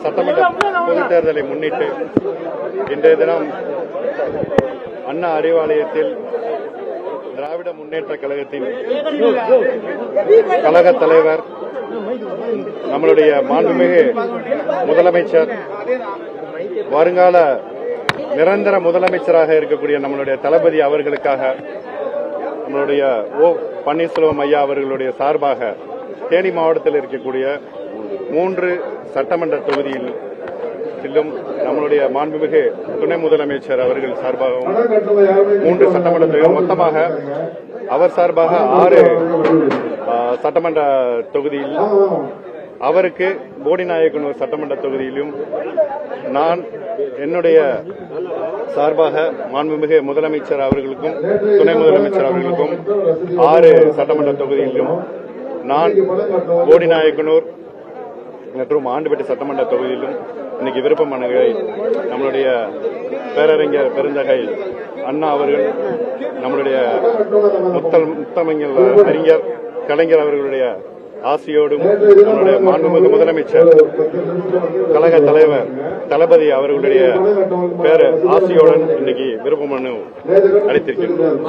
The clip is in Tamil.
சட்டமன்ற பொதுத் தேர்தலை முன்னிட்டு இன்றைய தினம் அண்ணா அறிவாலயத்தில் திராவிட முன்னேற்ற கழகத்தின் கழக தலைவர், நம்மளுடைய மாண்புமிகு முதலமைச்சர், வருங்கால நிரந்தர முதலமைச்சராக இருக்கக்கூடிய நம்மளுடைய தளபதி அவர்களுக்காக நம்மளுடைய ஓ பன்னீர்செல்வம் ஐயா அவர்களுடைய சார்பாக தேனி மாவட்டத்தில் இருக்கக்கூடிய 3 சட்டமன்ற தொகுதியில் செல்லும் நம்மளுடைய மாண்புமிகு துணை முதலமைச்சர் அவர்கள் சார்பாகவும் 3 சட்டமன்ற தொகுதிகள், மொத்தமாக அவர் சார்பாக 6 சட்டமன்ற தொகுதியில், அவருக்கு போடிநாயக்கனூர் சட்டமன்ற தொகுதியிலும், நான் என்னுடைய சார்பாக மாண்புமிகு முதலமைச்சர் அவர்களுக்கும் துணை முதலமைச்சர் அவர்களுக்கும் 6 சட்டமன்ற தொகுதியிலும், நான் போடிநாயக்கனூர் மற்றும் ஆண்டுபட்டி சட்டமன்ற தொகுதியிலும் இன்னைக்கு விருப்ப மனுவை நம்மளுடைய பேரறிஞர் பெருந்தகை அண்ணா அவர்கள், நம்மளுடைய முத்தமிழ் அறிஞர் கலைஞர் அவர்களுடைய ஆசியோடும், நம்முடைய மாண்புமிகு முதலமைச்சர் கழக தலைவர் தளபதி அவர்களுடைய ஆசியோடன் இன்னைக்கு விருப்ப மனு அளித்திருக்கிறோம்.